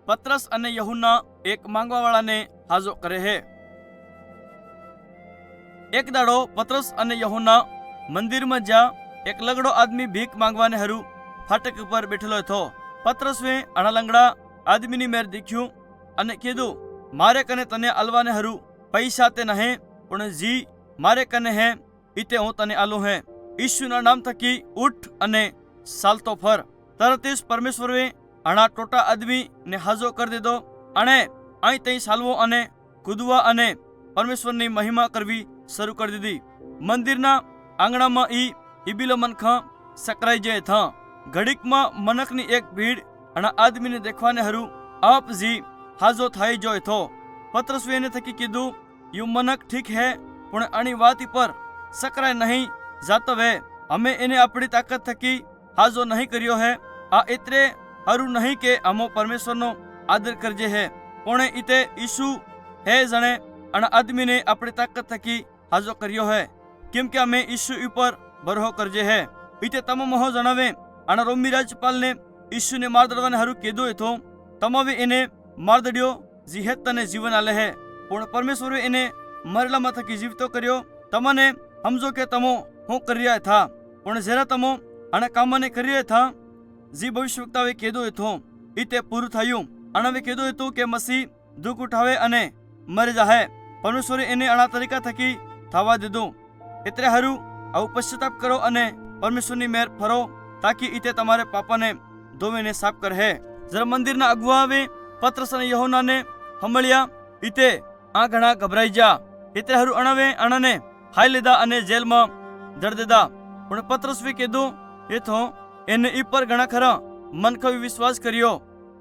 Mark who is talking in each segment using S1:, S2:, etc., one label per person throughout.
S1: पतरस अने यूहन्ना एक मांगवा वाला ने हाजो करे है। एक दाड़ो पतरस अने यूहन्ना मंदिर में जा एक लगड़ो आदमी भीख मांगवाने हरू फाटक पर बैठेलो थो। पतरसे अणा लंगड़ा आदमी नी मेर देखियो अने कीधु, मारे कने तने आलवाने हरू पैसा ते नहे, पण जी मारे कने है इते हूँ तने आलो है। यीशु ना नाम थकी उठ अने सालतो फर। तरत ज परमेश्वरे अणा टोटा आदमी ने हाजो कर दीधो अने आई तई सालवो अने कूदवा अने परमेश्वर नी महिमा करवी शुरू कर दीधी। मंदिर ना आंगणा में इबीलो मनखा सकराई जाए था। घड़ीक में मनक नी एक भीड़ अणा आदमी ने देखवाने हरू आप जी हाजो थाई जो थो। पतरस ने थकी कीधु, यू मनक ठीक है, पण अणी वाती पर सकराय नहीं जातो वे। हमें इन्हें अपनी ताकत थकी हाजो नहीं करियो है। आ इतरे हरू नहीं के अमो परमेश्वर नो आदर करजे है, पण इते यीशु है जने अण आदमी ने अपनी ताकत थकी हाजो करियो है, केम के हमें यीशु ऊपर भरोहो करजे है। इते तम मोह जणावे अण रोमी राज्यपाल ने यीशु ने मार दड़वाने हरू कीधो थो। तमावे इन्हें मार दड़ियो जी है तने जीवन आले है, पण परमेश्वरे इन्हें मरेला में थकी जीवतो कर्यो। तमने समझो के तमो हूँ कर रहा था, पण जरा तमो अण कामने कर रहा था जी भविष्यवक्तावे कीधो थो इते पूरु थयुं। अणवे कीधो थो के मसीह दुख उठावे अने मरी जाए। परमेश्वरे इन्हें अणा तरीका थकी थवा दीधुं। इतरे हरू आव पश्चाताप करो अने परमेश्वरनी मेर फरो, ताकि इते तमारे पापाने धोवीने साफ कर है। जरा मंदिरना अगुवावे पतरस अने यूहन्ना ने हंभळ्या इते आ घणा घबराई जा। इतरे हरू अणवे अणने हाई लीधा अने जेल में धर दीधा। पण पतरसे कीधुं एथो एने ई पर घणा खरा मनखावे विश्वास करियो।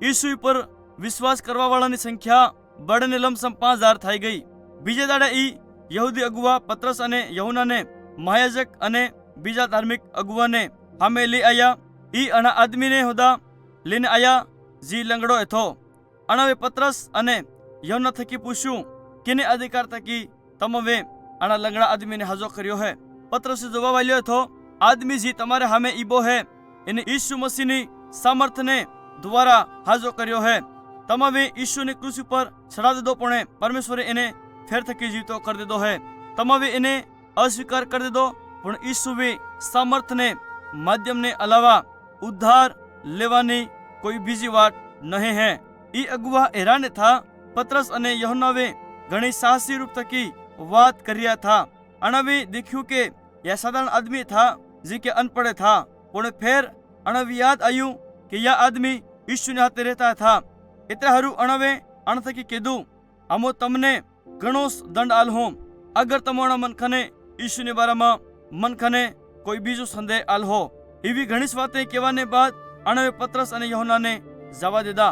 S1: यीशु पर विश्वास करवा वाळानी संख्या बड़ने लमसम 5000 थई गई। बीजे दाड़े ई यहूदी अगुवा पतरस अने यूहन्ना ने महायाजक अने बीजा धार्मिक अगुवा ने हमें ले आया। ई अणा आदमी ने होदा लेने आया जी लंगड़ो थो। अणवे पतरस अने यूहन्ना थकी पूछ्यू, किने अधिकार थकी तमवे अणा लंगड़ा आदमी ने हाजो कर्यो है। पतरसे जवाब आल्यो थो, आदमी जी तमारे हमें ईबो है, इने यीशु मसीह नी सामर्थ ने द्वारा हाजो कर्यो है। तमावे यीशु ने क्रूस पर चढ़ा दीधो, पण परमेश्वरे इन्हें फेर थकी जीवतो कर दीधो है। तमावे इन्हें अस्वीकार कर दीधो, पण यीशु वे सामर्थ ने माध्यम ने अलावा उद्धार लेवानी कोई बीजी वात नहीं है। ई अगुवा हैरान था। पतरस अने यूहन्नावे घणी साहसी रूप थकी बात करिया था। अणवे देखियो के यह साधारण आदमी था जी के अनपढ़ था, पण फिर अणवे याद आयु कि यह आदमी यीशु ने हाथे रहता था। इतने हरू अणवे अण थकी कीधु, अमो तमने घणो दंड आल हो अगर तमोना मनखने यीशु ने बारे में मनखने कोई बीजो संदेह आल हो। एवी घणी बातें कहवाने बाद अणवे पतरस अने यूहन्ना ने जवा दीधा।